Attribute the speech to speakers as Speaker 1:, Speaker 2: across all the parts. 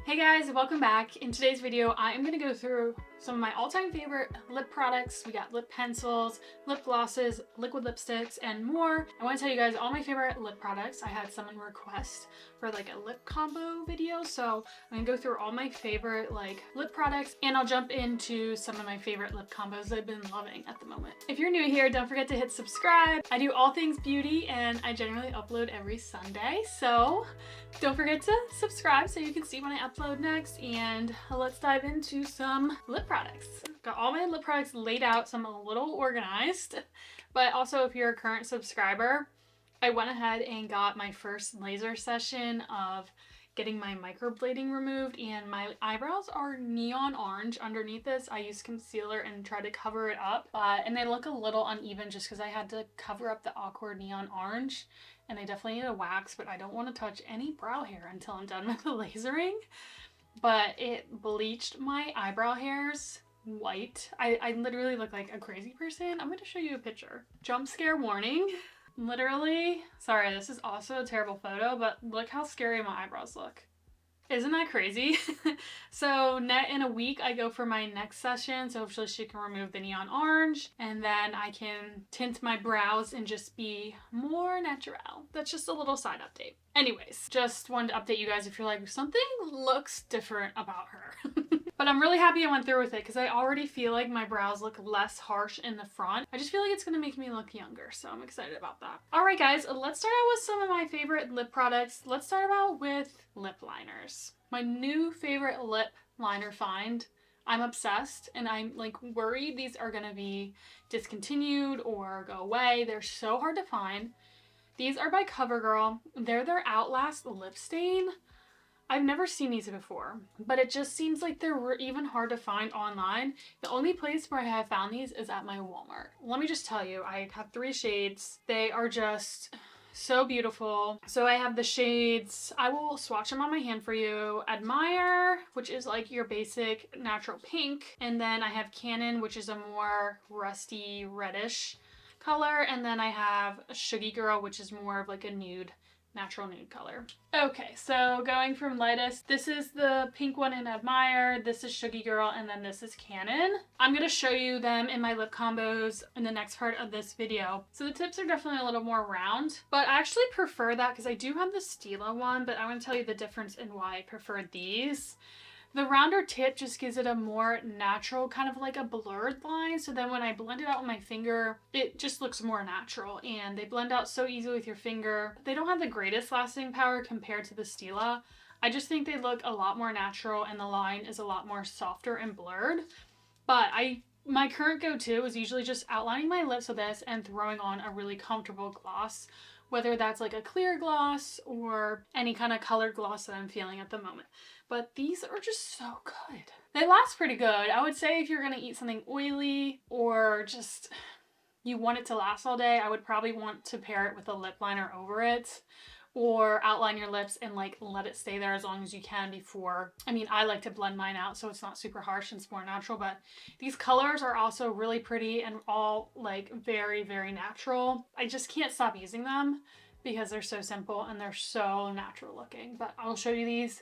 Speaker 1: Hey guys, welcome back. In today's video, I am going to go through some of my all-time favorite lip products. We got lip pencils, lip glosses, liquid lipsticks, and more. I want to tell you guys all my favorite lip products. I had someone request for like a lip combo video, so I'm going to go through all my favorite like lip products, and I'll jump into some of my favorite lip combos I've been loving at the moment. If you're new here, don't forget to hit subscribe. I do all things beauty, and I generally upload every Sunday, so don't forget to subscribe so you can see when I upload next, and let's dive into some lip products. Got all my lip products laid out, so I'm a little organized, but also if you're a current subscriber, I went ahead and got my first laser session of getting my microblading removed, and my eyebrows are neon orange. Underneath this, I used concealer and tried to cover it up, and they look a little uneven just because I had to cover up the awkward neon orange, and they definitely need a wax, but I don't want to touch any brow hair until I'm done with the lasering. But it bleached my eyebrow hairs white. I literally look like a crazy person. I'm going to show you a picture. Jump scare warning. Literally, sorry, this is also a terrible photo, but look how scary my eyebrows look. Isn't that crazy? So in a week, I go for my next session, so hopefully she can remove the neon orange, and then I can tint my brows and just be more natural. That's just a little side update. Anyways, just wanted to update you guys if you're like, something looks different about her. But I'm really happy I went through with it because I already feel like my brows look less harsh in the front. I just feel like it's going to make me look younger, so I'm excited about that. Alright guys, let's start out with some of my favorite lip products. Let's start out with lip liners. My new favorite lip liner find. I'm obsessed, and I'm like worried these are going to be discontinued or go away. They're so hard to find. These are by Covergirl. They're their Outlast Lipstain. I've never seen these before, but it just seems like they're even hard to find online. The only place where I have found these is at my Walmart. Let me just tell you, I have 3 shades. They are just so beautiful. So I have the shades, I will swatch them on my hand for you. Admire, which is like your basic natural pink. And then I have Canon, which is a more rusty reddish color. And then I have Sugey Girl, which is more of like a nude, natural nude color. Okay, so going from lightest, this is the pink one in Admire, this is Sugey Girl, and then this is Canon. I'm going to show you them in my lip combos in the next part of this video. So the tips are definitely a little more round, but I actually prefer that because I do have the Stila one, but I want to tell you the difference in why I prefer these. The rounder tip just gives it a more natural, kind of like a blurred line, so then when I blend it out with my finger, it just looks more natural, and they blend out so easily with your finger. They don't have the greatest lasting power compared to the Stila. I just think they look a lot more natural, and the line is a lot more softer and blurred. But my current go-to is usually just outlining my lips with this and throwing on a really comfortable gloss, whether that's like a clear gloss or any kind of colored gloss that I'm feeling at the moment. But these are just so good. They last pretty good. I would say if you're gonna eat something oily or just you want it to last all day, I would probably want to pair it with a lip liner over it, or outline your lips and like let it stay there as long as you can before. I mean, I like to blend mine out so it's not super harsh and it's more natural, but these colors are also really pretty and all like very, very natural. I just can't stop using them because they're so simple and they're so natural looking. But I'll show you these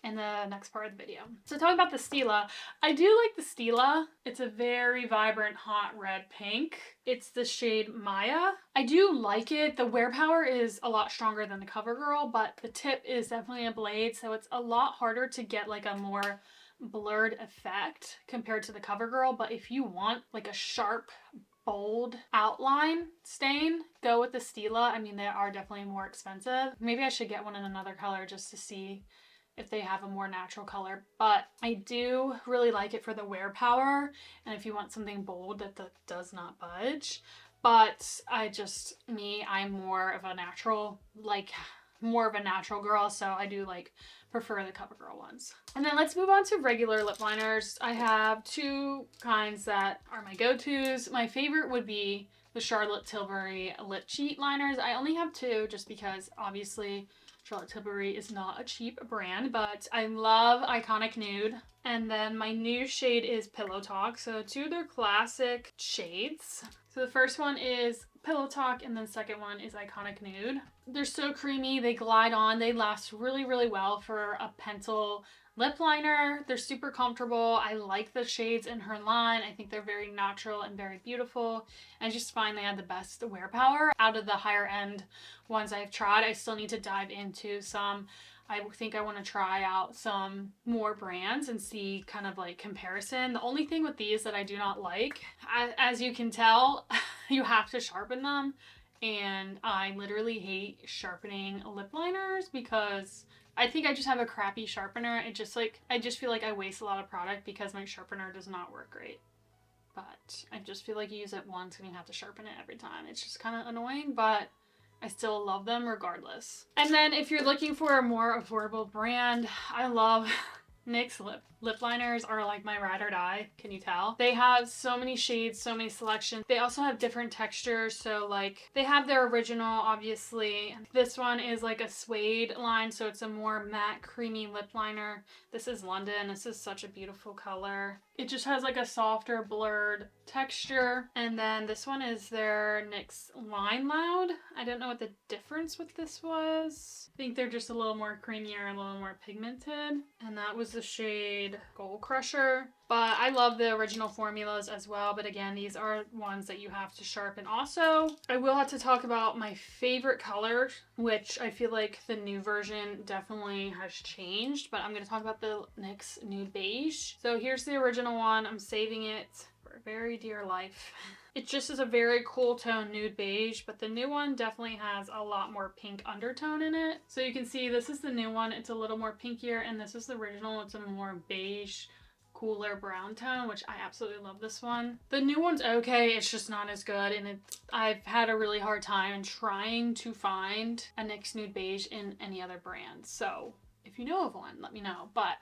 Speaker 1: in the next part of the video. So talking about the Stila, I do like the Stila. It's a very vibrant hot red pink. It's the shade Maya. I do like it. The wear power is a lot stronger than the Covergirl, but the tip is definitely a blade, so it's a lot harder to get like a more blurred effect compared to the Covergirl. But if you want like a sharp, bold outline stain, go with the Stila. I mean, they are definitely more expensive. Maybe I should get one in another color just to see if they have a more natural color, but I do really like it for the wear power, and if you want something bold that does not budge. But I'm more of a natural, girl, so I do like prefer the CoverGirl ones. And then let's move on to regular lip liners. I have 2 kinds that are my go-tos. My favorite would be the Charlotte Tilbury Lip Cheat liners. I only have 2 just because obviously Charlotte Tilbury is not a cheap brand, but I love Iconic Nude. And then my new shade is Pillow Talk. So 2 of their classic shades. So the first one is Pillow Talk, and then the second one is Iconic Nude. They're so creamy, they glide on, they last really, really well for a pencil lip liner. They're super comfortable. I like the shades in her line. I think they're very natural and very beautiful. And I just find they had the best wear power out of the higher end ones I've tried. I still need to dive into some. I think I want to try out some more brands and see kind of like comparison. The only thing with these that I do not like, as you can tell, you have to sharpen them. And I literally hate sharpening lip liners because I think I just have a crappy sharpener. It just like, I just feel like I waste a lot of product because my sharpener does not work great. But I just feel like you use it once and you have to sharpen it every time. It's just kind of annoying, but I still love them regardless. And then if you're looking for a more affordable brand, I love NYX lip liners are like my ride or die. Can you tell? They have so many shades, so many selections. They also have different textures. So like they have their original, obviously. This one is like a suede line. So it's a more matte, creamy lip liner. This is London. This is such a beautiful color. It just has like a softer blurred texture. And then this one is their NYX Line Loud. I don't know what the difference with this was. I think they're just a little more creamier, a little more pigmented. And that was the shade Gold Crusher. But I love the original formulas as well. But again, these are ones that you have to sharpen. Also, I will have to talk about my favorite color, which I feel like the new version definitely has changed. But I'm going to talk about the NYX Nude Beige. So here's the original one. I'm saving it for very dear life. It just is a very cool tone nude beige, but the new one definitely has a lot more pink undertone in it. So you can see this is the new one. It's a little more pinkier, and this is the original. It's a more beige, cooler brown tone, which I absolutely love this one. The new one's okay, it's just not as good, and I've had a really hard time trying to find a NYX Nude Beige in any other brand. So if you know of one, let me know. But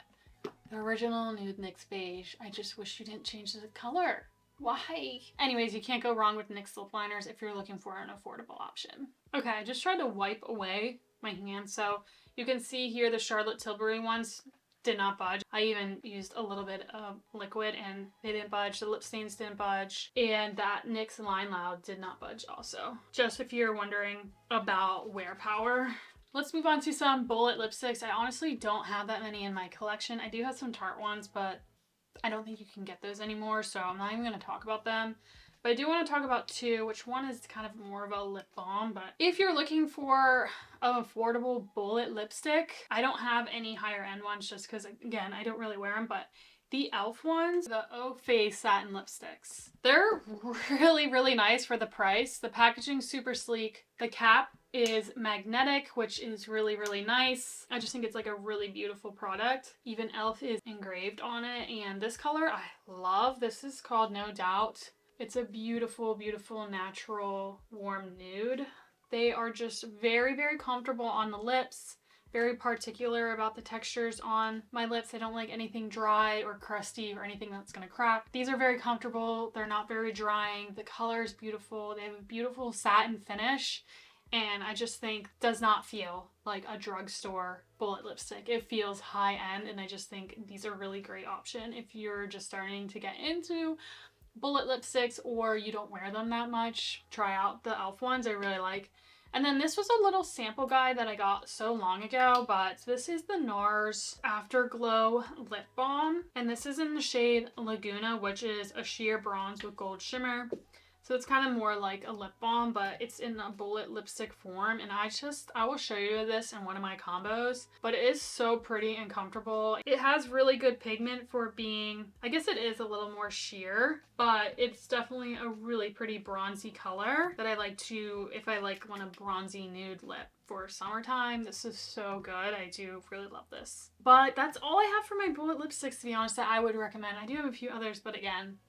Speaker 1: the original Nude NYX Beige, I just wish you didn't change the color. Why? Anyways, you can't go wrong with NYX lip liners if you're looking for an affordable option. Okay, I just tried to wipe away my hand. So you can see here the Charlotte Tilbury ones did not budge. I even used a little bit of liquid and they didn't budge. The lip stains didn't budge. And that NYX Line Loud did not budge also. Just if you're wondering about wear power. Let's move on to some bullet lipsticks. I honestly don't have that many in my collection. I do have some Tarte ones, but I don't think you can get those anymore, so I'm not even going to talk about them. But I do want to talk about two, which one is kind of more of a lip balm. But if you're looking for an affordable bullet lipstick, I don't have any higher end ones just because, again, I don't really wear them. But the e.l.f. ones, the Face Satin Lipsticks, they're really, really nice for the price. The packaging's super sleek. The cap is magnetic, which is really, really nice. I just think it's like a really beautiful product. Even e.l.f. is engraved on it, and this color I love. This is called No Doubt. It's a beautiful, beautiful, natural, warm nude. They are just very, very comfortable on the lips. Very particular about the textures on my lips. I don't like anything dry or crusty or anything that's gonna crack. These are very comfortable. They're not very drying. The color is beautiful. They have a beautiful satin finish. And I just think does not feel like a drugstore bullet lipstick. It feels high end, and I just think these are a really great option if you're just starting to get into bullet lipsticks or you don't wear them that much. Try out the e.l.f. ones. I really like. And then this was a little sample guide that I got so long ago, but this is the NARS Afterglow Lip Balm. And this is in the shade Laguna, which is a sheer bronze with gold shimmer. So it's kind of more like a lip balm, but it's in a bullet lipstick form. And I will show you this in one of my combos, but it is so pretty and comfortable. It has really good pigment for being, I guess it is a little more sheer, but it's definitely a really pretty bronzy color that I like to, if I like want a bronzy nude lip for summertime. This is so good. I do really love this. But that's all I have for my bullet lipsticks, to be honest, that I would recommend. I do have a few others, but again,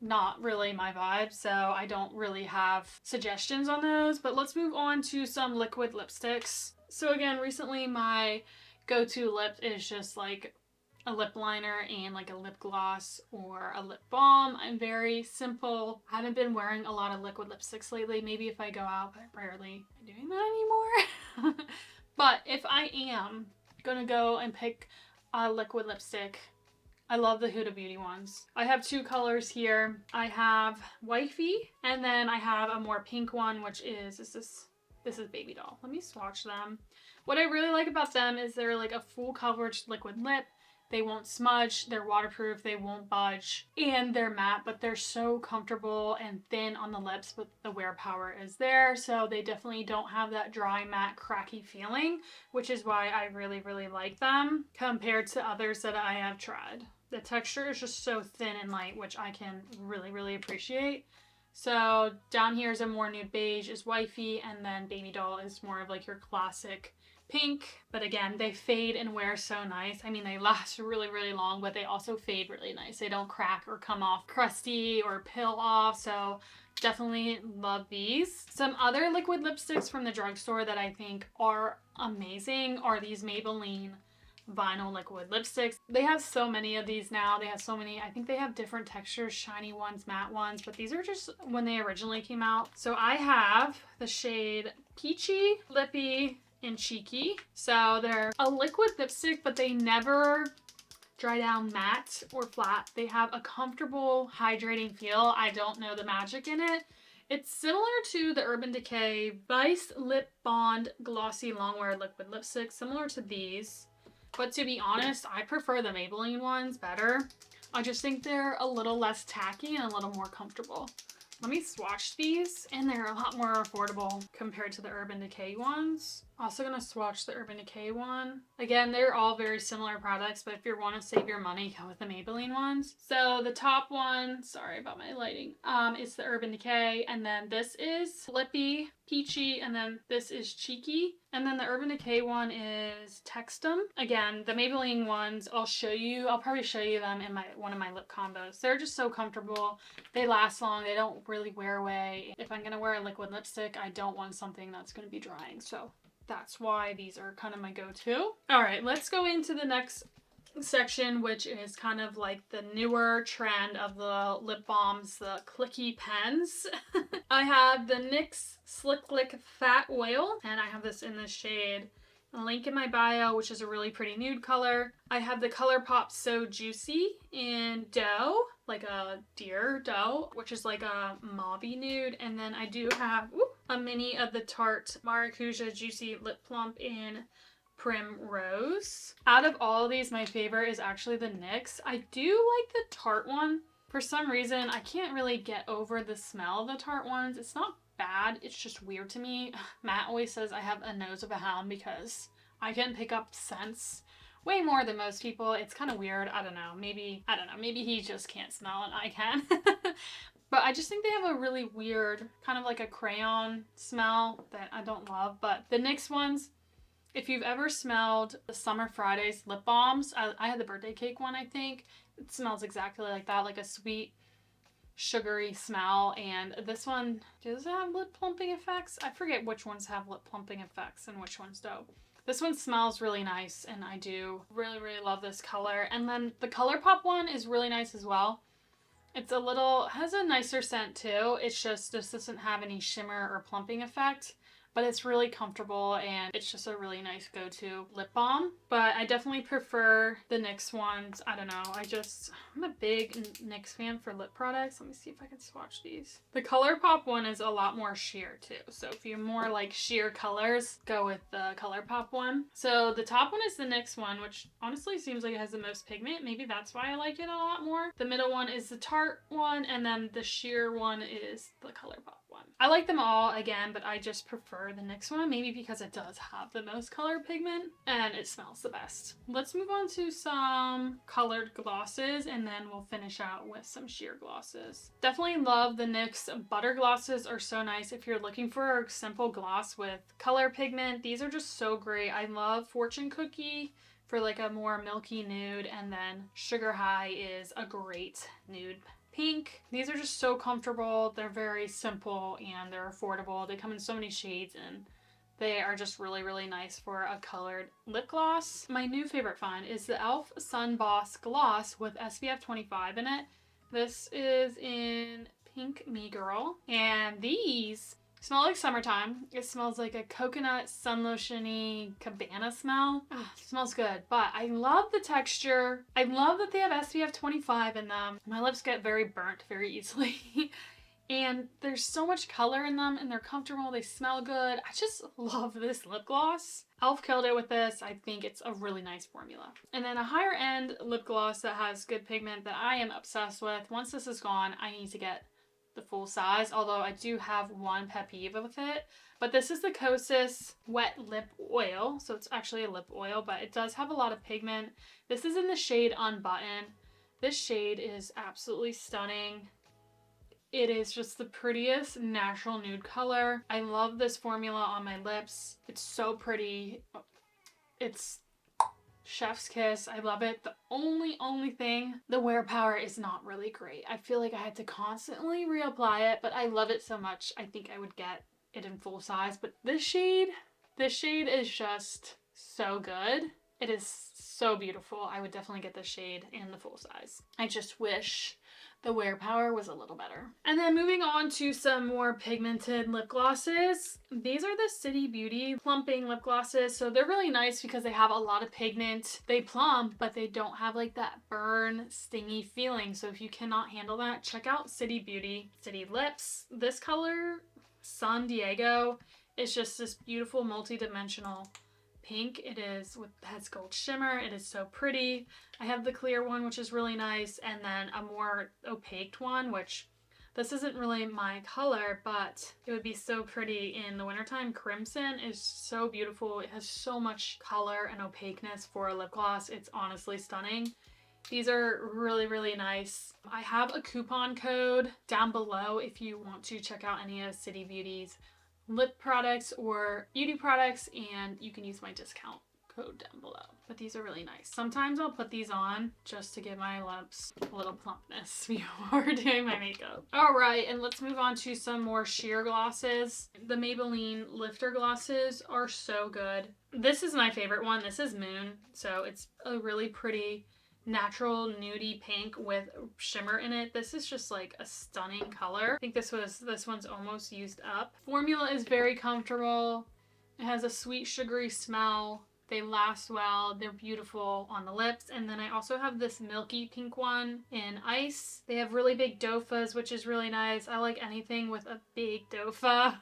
Speaker 1: not really my vibe, so I don't really have suggestions on those. But let's move on to some liquid lipsticks. So again, recently my go-to lip is just like a lip liner and like a lip gloss or a lip balm. I'm very simple. I haven't been wearing a lot of liquid lipsticks lately. Maybe if I go out, but I rarely am doing that anymore. But if I am gonna go and pick a liquid lipstick, I love the Huda Beauty ones. I have two colors here. I have Wifey, and then I have a more pink one, which is this is Baby Doll. Let me swatch them. What I really like about them is they're like a full coverage liquid lip. They won't smudge, they're waterproof, they won't budge, and they're matte, but they're so comfortable and thin on the lips, but the wear power is there, so they definitely don't have that dry, matte, cracky feeling, which is why I really, really like them compared to others that I have tried. The texture is just so thin and light, which I can really, really appreciate. So down here is a more nude beige, is wifey, and then baby doll is more of like your classic pink. But again, they fade and wear so nice. I mean, they last really, really long, but they also fade really nice. They don't crack or come off crusty or peel off, so definitely love these. Some other liquid lipsticks from the drugstore that I think are amazing are these Maybelline vinyl liquid lipsticks. They have so many of these now. They have so many. I think they have different textures, shiny ones, matte ones, but these are just when they originally came out. So I have the shade Peachy, Lippy, and Cheeky. So they're a liquid lipstick, but they never dry down matte or flat. They have a comfortable hydrating feel. I don't know the magic in it. It's similar to the Urban Decay Vice Lip Bond Glossy Longwear Liquid Lipstick, similar to these. But to be honest, I prefer the Maybelline ones better. I just think they're a little less tacky and a little more comfortable. Let me swatch these, and they're a lot more affordable compared to the Urban Decay ones. Also gonna swatch the Urban Decay one. Again, they're all very similar products, but if you want to save your money, go with the Maybelline ones. So the top one, sorry about my lighting, is the Urban Decay, and then this is Lippy, Peachy, and then this is Cheeky. And then the Urban Decay one is Textum. Again, the Maybelline ones, I'll probably show you them in one of my lip combos. They're just so comfortable. They last long. They don't really wear away. If I'm going to wear a liquid lipstick, I don't want something that's going to be drying. So that's why these are kind of my go-to. All right, let's go into the next section, which is kind of like the newer trend of the lip balms, the clicky pens. I have the NYX Slick Lick Fat Oil, and I have this in the shade link in my bio, which is a really pretty nude color. I have the ColourPop So Juicy in Dough, like a deer dough, which is like a mauvey nude. And then I do have a mini of the Tarte Maracuja Juicy Lip Plump in Primrose. Out of all of these, my favorite is actually the NYX. I do like the Tarte one. For some reason, I can't really get over the smell of the Tarte ones. It's not bad, it's just weird to me. Matt always says I have a nose of a hound because I can pick up scents way more than most people. It's kind of weird. I don't know. Maybe he just can't smell and I can. But I just think they have a really weird, kind of like a crayon smell that I don't love. But the NYX ones, if you've ever smelled the Summer Fridays lip balms, I had the birthday cake one, I think. It smells exactly like that, like a sweet, sugary smell. And this one, does it have lip plumping effects? I forget which ones have lip plumping effects and which ones don't. This one smells really nice, and I do really, really love this color. And then the ColourPop one is really nice as well. It's has a nicer scent too. It's just, this doesn't have any shimmer or plumping effect, but it's really comfortable and it's just a really nice go-to lip balm. But I definitely prefer the NYX ones. I don't know. I'm a big NYX fan for lip products. Let me see if I can swatch these. The ColourPop one is a lot more sheer too. So if you're more like sheer colors, go with the ColourPop one. So the top one is the NYX one, which honestly seems like it has the most pigment. Maybe that's why I like it a lot more. The middle one is the Tarte one, and then the sheer one is the ColourPop one. I like them all again, but I just prefer the NYX one, maybe because it does have the most color pigment and it smells the best. Let's move on to some colored glosses, and then we'll finish out with some sheer glosses. Definitely love the NYX butter glosses. Are so nice if you're looking for a simple gloss with color pigment. These are just so great. I love Fortune Cookie for like a more milky nude, and then Sugar High is a great nude pink. These are just so comfortable. They're very simple and they're affordable. They come in so many shades and they are just really, really nice for a colored lip gloss. My new favorite find is the e.l.f. Sun Boss Gloss with SPF 25 in it. This is in Pink Me Girl, and these smell like summertime. It smells like a coconut sun lotion-y cabana smell. It smells good, but I love the texture. I love that they have SPF 25 in them. My lips get very burnt very easily. And there's so much color in them and they're comfortable, they smell good. I just love this lip gloss. e.l.f. killed it with this. I think it's a really nice formula. And then a higher end lip gloss that has good pigment that I am obsessed with. Once this is gone, I need to get the full size, although I do have one pet peeve with it. But this is the Kosas Wet Lip Oil. So it's actually a lip oil, but it does have a lot of pigment. This is in the shade Unbutton. This shade is absolutely stunning. It is just the prettiest natural nude color. I love this formula on my lips. It's so pretty. It's chef's kiss. I love it. The only thing, the wear power is not really great. I feel like I had to constantly reapply it, but I love it so much. I think I would get it in full size. But this shade is just so good. It is so beautiful. I would definitely get this shade in the full size. I just wish the wear power was a little better. And then moving on to some more pigmented lip glosses. These are the City Beauty plumping lip glosses. So they're really nice because they have a lot of pigment. They plump, but they don't have like that burn, stingy feeling. So if you cannot handle that, check out City Beauty City Lips. This color, San Diego, is just this beautiful multi-dimensional pink. It has gold shimmer. It is so pretty. I have the clear one, which is really nice, and then a more opaque one, which this isn't really my color, but it would be so pretty in the wintertime. Crimson is so beautiful. It has so much color and opaqueness for a lip gloss. It's honestly stunning. These are really, really nice. I have a coupon code down below if you want to check out any of City Beauty's lip products or beauty products, and you can use my discount code down below. But these are really nice. Sometimes I'll put these on just to give my lips a little plumpness before doing my makeup. All right, and let's move on to some more sheer glosses. The Maybelline lifter glosses are so good. This is my favorite one. This is Moon. So it's a really pretty natural nudie pink with shimmer in it. This is just like a stunning color. I think this one's almost used up. Formula is very comfortable. It has a sweet sugary smell. They last well. They're beautiful on the lips. And then I also have this milky pink one in ice. They have really big dophas, which is really nice. I like anything with a big dopha.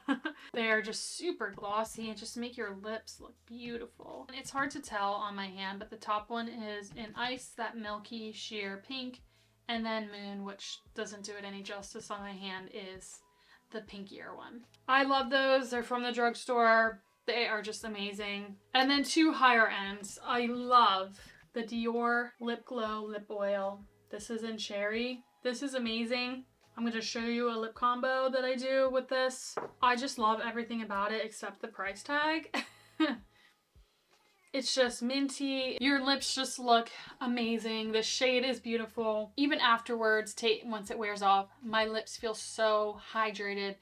Speaker 1: They are just super glossy and just make your lips look beautiful. And it's hard to tell on my hand, but the top one is in ice, that milky sheer pink. And then Moon, which doesn't do it any justice on my hand, is the pinkier one. I love those. They're from the drugstore. They are just amazing. And then two higher ends. I love the Dior Lip Glow Lip Oil. This is in Cherry. This is amazing. I'm going to show you a lip combo that I do with this. I just love everything about it except the price tag. It's just minty. Your lips just look amazing. The shade is beautiful. Even afterwards, once it wears off, my lips feel so hydrated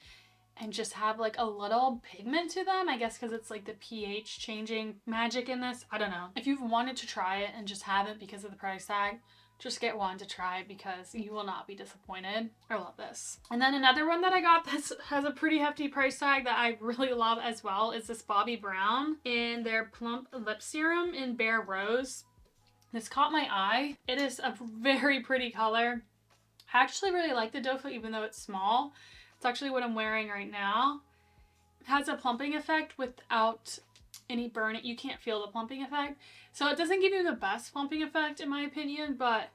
Speaker 1: and just have like a little pigment to them. I guess because it's like the pH changing magic in this. I don't know. If you've wanted to try it and just haven't because of the price tag, just get one to try because you will not be disappointed. I love this. And then another one that I got that has a pretty hefty price tag that I really love as well is this Bobbi Brown in their Plump Lip Serum in Bare Rose. This caught my eye. It is a very pretty color. I actually really like the doe even though it's small. It's actually what I'm wearing right now. It has a plumping effect without any burn. You can't feel the plumping effect. So it doesn't give you the best plumping effect in my opinion, but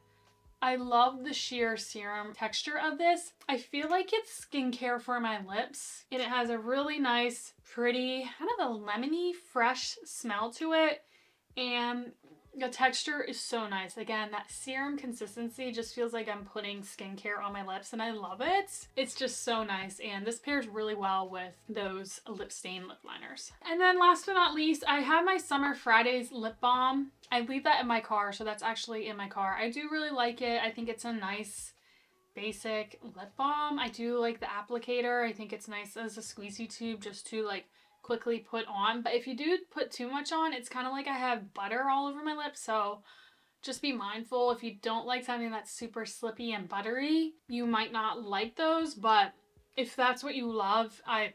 Speaker 1: I love the sheer serum texture of this. I feel like it's skincare for my lips. And it has a really nice, pretty, kind of a lemony, fresh smell to it. And the texture is so nice. Again, that serum consistency just feels like I'm putting skincare on my lips and I love it. It's just so nice and this pairs really well with those Lipstain lip liners. And then last but not least, I have my Summer Fridays lip balm. I leave that in my car, so that's actually in my car. I do really like it. I think it's a nice basic lip balm. I do like the applicator. I think it's nice as a squeezy tube just to like quickly put on, but if you do put too much on, it's kind of like I have butter all over my lips, so just be mindful. If you don't like something that's super slippy and buttery, you might not like those, but if that's what you love, I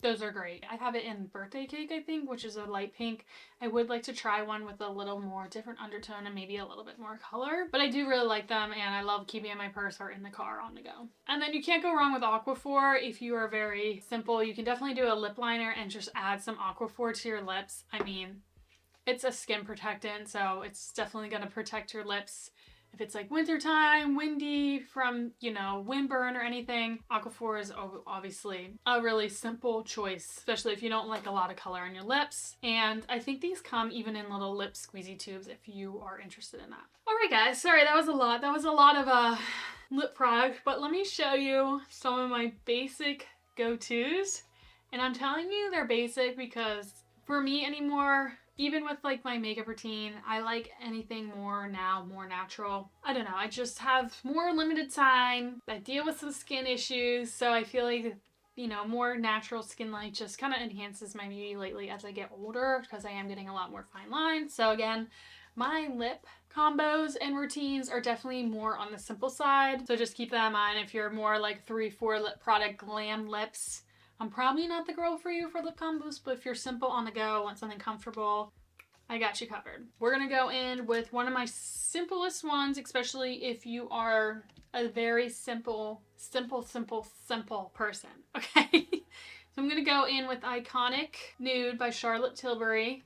Speaker 1: Those are great. I have it in Birthday Cake, I think, which is a light pink. I would like to try one with a little more different undertone and maybe a little bit more color. But I do really like them, and I love keeping in my purse or in the car on the go. And then you can't go wrong with Aquaphor. If you are very simple, you can definitely do a lip liner and just add some Aquaphor to your lips. I mean, it's a skin protectant, so it's definitely going to protect your lips. If it's like wintertime, windy from, you know, windburn or anything, Aquaphor is obviously a really simple choice, especially if you don't like a lot of color on your lips. And I think these come even in little lip squeezy tubes if you are interested in that. All right, guys, sorry, that was a lot. That was a lot of lip product, but let me show you some of my basic go-tos. And I'm telling you they're basic because for me anymore, even with like my makeup routine, I like anything more now, more natural. I don't know, I just have more limited time. I deal with some skin issues, so I feel like, you know, more natural skin light just kind of enhances my beauty lately as I get older because I am getting a lot more fine lines. So again, my lip combos and routines are definitely more on the simple side. So just keep that in mind if you're more like 3-4 lip product glam lips. I'm probably not the girl for you for lip combos, but if you're simple on the go, want something comfortable, I got you covered. We're gonna go in with one of my simplest ones, especially if you are a very simple person, okay? So I'm gonna go in with Iconic Nude by Charlotte Tilbury.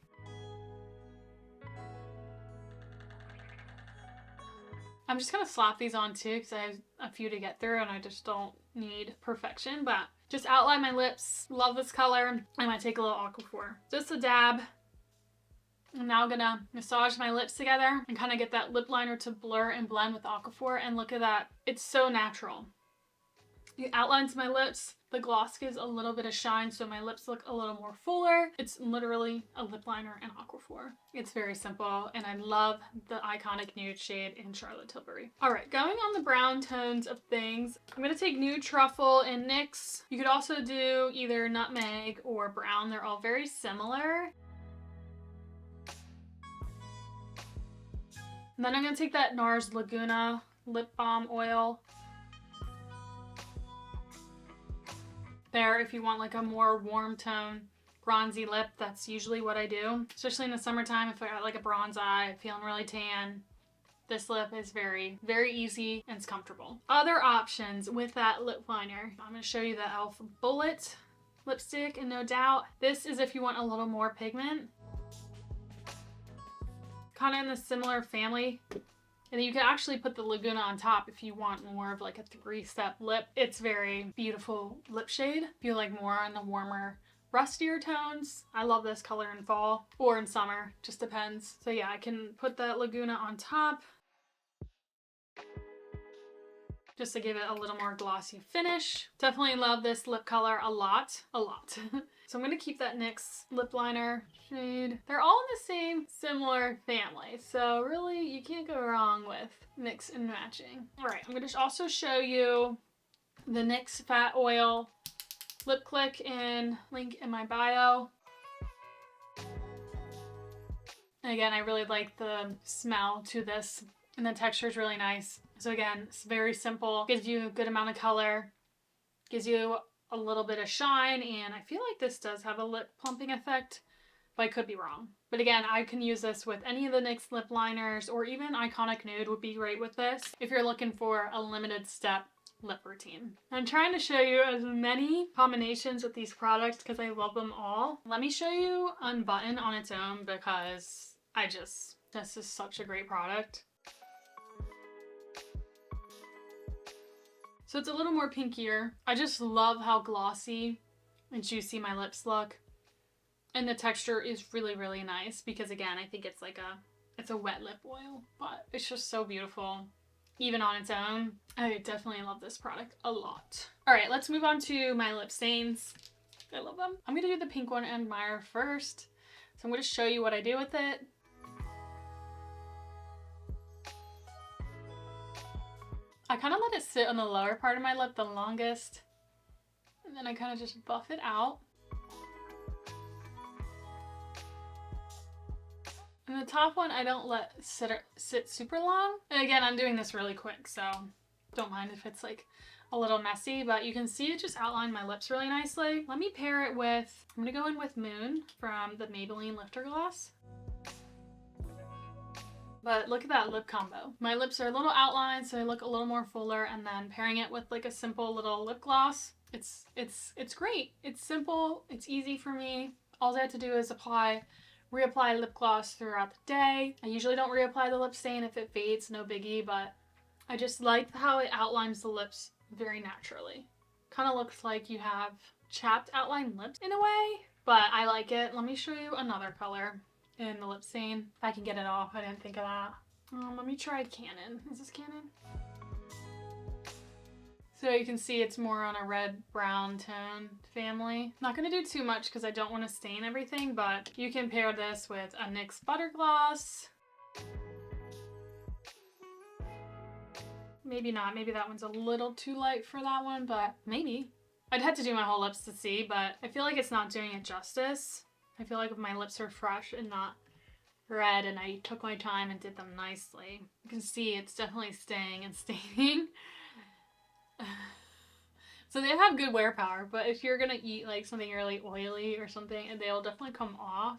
Speaker 1: I'm just gonna slap these on too because I have a few to get through and I just don't need perfection, but just outline my lips. Love this color. I'm gonna take a little Aquaphor. Just a dab. I'm now gonna massage my lips together and kind of get that lip liner to blur and blend with Aquaphor, and look at that. It's so natural. It outlines my lips. The gloss gives a little bit of shine, so my lips look a little more fuller. It's literally a lip liner and Aquaphor. It's very simple, and I love the Iconic Nude shade in Charlotte Tilbury. All right, going on the brown tones of things, I'm gonna take Nude Truffle and NYX. You could also do either Nutmeg or Brown. They're all very similar. And then I'm gonna take that NARS Laguna Lip Balm Oil. There, if you want like a more warm tone, bronzy lip, that's usually what I do. Especially in the summertime, if I got like a bronze eye, feeling really tan, this lip is very, very easy and it's comfortable. Other options with that lip liner, I'm gonna show you the e.l.f. Bullet lipstick, and no doubt, this is if you want a little more pigment. Kind of in the similar family. And then you can actually put the Laguna on top if you want more of like a 3-step lip. It's very beautiful lip shade. If you like more on the warmer, rustier tones, I love this color in fall or in summer, just depends. So yeah, I can put that Laguna on top just to give it a little more glossy finish. Definitely love this lip color a lot. So I'm going to keep that NYX lip liner shade. They're all in the same similar family, so really you can't go wrong with mix and matching. All right, I'm going to also show you the NYX Fat Oil Lip Click in link in my bio. And again, I really like the smell to this, and the texture is really nice. So again, it's very simple, gives you a good amount of color, gives you a little bit of shine, and I feel like this does have a lip plumping effect, but I could be wrong. But again, I can use this with any of the NYX lip liners, or even Iconic Nude would be great with this if you're looking for a limited step lip routine. I'm trying to show you as many combinations with these products because I love them all. Let me show you Unbutton on its own because this is such a great product. So it's a little more pinkier. I just love how glossy and juicy my lips look. And the texture is really, really nice because again, I think it's like it's a wet lip oil, but it's just so beautiful. Even on its own, I definitely love this product a lot. All right, let's move on to my lip stains. I love them. I'm gonna do the pink one and Admire first. So I'm gonna show you what I do with it. I kind of let it sit on the lower part of my lip the longest, and then I kind of just buff it out. And the top one I don't let sit super long. And again, I'm doing this really quick, so don't mind if it's like a little messy, but you can see it just outlined my lips really nicely. Let me pair it with, I'm gonna go in with Moon from the Maybelline Lifter Gloss. But look at that lip combo. My lips are a little outlined, so they look a little more fuller, and then pairing it with like a simple little lip gloss, it's great. It's simple, it's easy for me. All I have to do is reapply lip gloss throughout the day. I usually don't reapply the lip stain. If it fades, no biggie, but I just like how it outlines the lips very naturally. Kind of looks like you have chapped outline lips in a way, but I like it. Let me show you another color in the lip stain. If I can get it off, I didn't think of that. Let me try Cannon. Is this Cannon? So you can see it's more on a red-brown tone family. Not gonna do too much because I don't want to stain everything, but you can pair this with a NYX Butter Gloss. Maybe not. Maybe that one's a little too light for that one, but maybe. I'd have to do my whole lips to see, but I feel like it's not doing it justice. I feel like if my lips are fresh and not red and I took my time and did them nicely, you can see it's definitely staying and staining. So they have good wear power, but if you're gonna eat like something really oily or something, they'll definitely come off.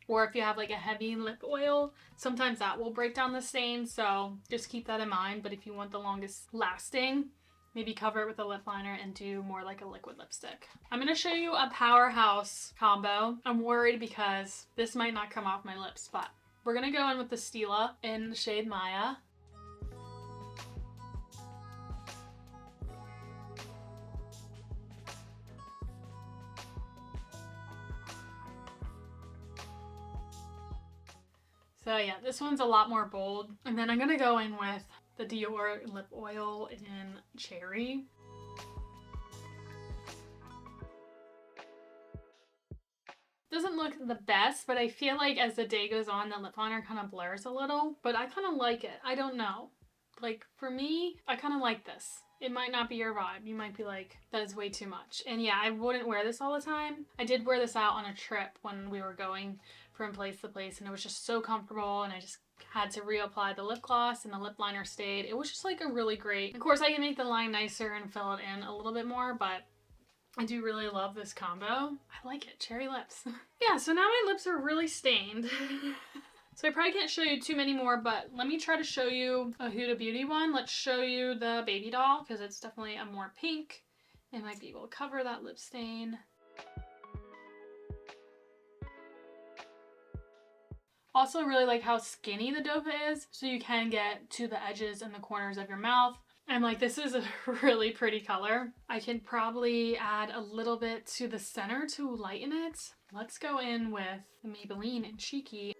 Speaker 1: Or if you have like a heavy lip oil, sometimes that will break down the stain, so just keep that in mind. But if you want the longest lasting, maybe cover it with a lip liner and do more like a liquid lipstick. I'm gonna show you a powerhouse combo. I'm worried because this might not come off my lips, but we're gonna go in with the Stila in the shade Maya. So yeah, this one's a lot more bold. And then I'm gonna go in with the Dior lip oil in Cherry. Doesn't look the best, but I feel like as the day goes on, the lip liner kind of blurs a little, but I kind of like it. I don't know. Like for me, I kind of like this. It might not be your vibe. You might be like, that is way too much. And yeah, I wouldn't wear this all the time. I did wear this out on a trip when we were going from place to place, and it was just so comfortable, and I just had to reapply the lip gloss and the lip liner stayed. It was just like a really great, of course I can make the line nicer and fill it in a little bit more, but I do really love this combo. I like it. Cherry lips. Yeah, so now my lips are really stained. So I probably can't show you too many more, but let me try to show you a Huda Beauty one. Let's show you the baby doll because it's definitely a more pink. It might be able to cover that lip stain. Also really like how skinny the doe foot is, so you can get to the edges and the corners of your mouth. And like, this is a really pretty color. I can probably add a little bit to the center to lighten it. Let's go in with the Maybelline and Cheeky.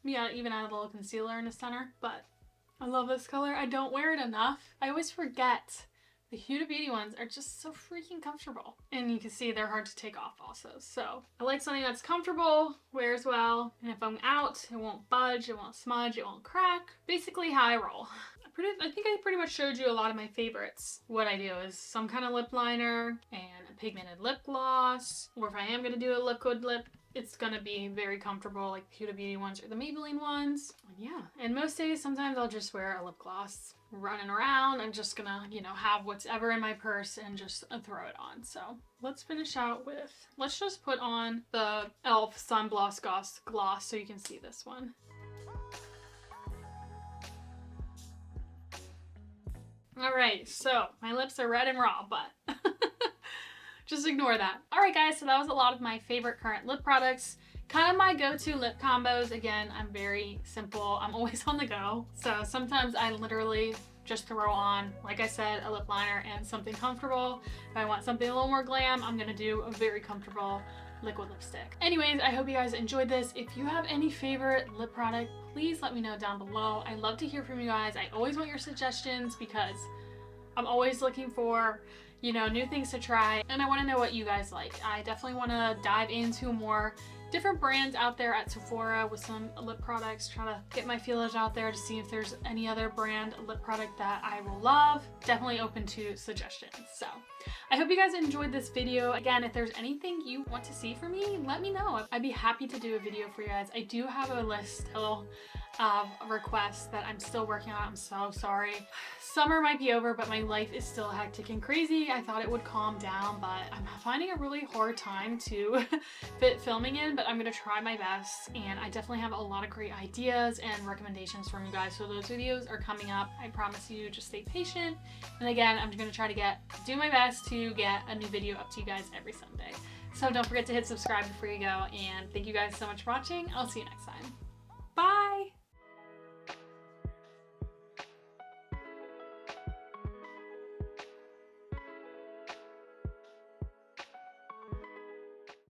Speaker 1: Yeah, even add a little concealer in the center, but I love this color. I don't wear it enough. I always forget. The Huda Beauty ones are just so freaking comfortable. And you can see they're hard to take off also. So I like something that's comfortable, wears well, and if I'm out, it won't budge, it won't smudge, it won't crack. Basically how I roll. I think I pretty much showed you a lot of my favorites. What I do is some kind of lip liner and a pigmented lip gloss, or if I am going to do a liquid lip, it's going to be very comfortable, like the Huda Beauty ones or the Maybelline ones. And yeah, and most days, sometimes I'll just wear a lip gloss. Running around, I'm just gonna, you know, have whatever in my purse and just throw it on. So let's finish out with, let's just put on the e.l.f. Sun Gloss Gloss so you can see this one. Alright, so my lips are red and raw, but just ignore that. Alright guys, so that was a lot of my favorite current lip products. Kind of my go-to lip combos. Again, I'm very simple. I'm always on the go. So sometimes I literally just throw on, like I said, a lip liner and something comfortable. If I want something a little more glam, I'm going to do a very comfortable liquid lipstick. Anyways, I hope you guys enjoyed this. If you have any favorite lip product, please let me know down below. I love to hear from you guys. I always want your suggestions because I'm always looking for, you know, new things to try, and I want to know what you guys like. I definitely want to dive into more different brands out there at Sephora with some lip products, try to get my feelers out there to see if there's any other brand lip product that I will love. Definitely open to suggestions. So I hope you guys enjoyed this video. Again, if there's anything you want to see from me, let me know. I'd be happy to do a video for you guys. I do have a list still of requests that I'm still working on. I'm so sorry. Summer might be over, but my life is still hectic and crazy. I thought it would calm down, but I'm finding a really hard time to fit filming in, but I'm gonna try my best, and I definitely have a lot of great ideas and recommendations from you guys, so those videos are coming up. I promise you, just stay patient. And again, I'm gonna try to do my best to get a new video up to you guys every Sunday. So don't forget to hit subscribe before you go, and thank you guys so much for watching. I'll see you next time. Bye!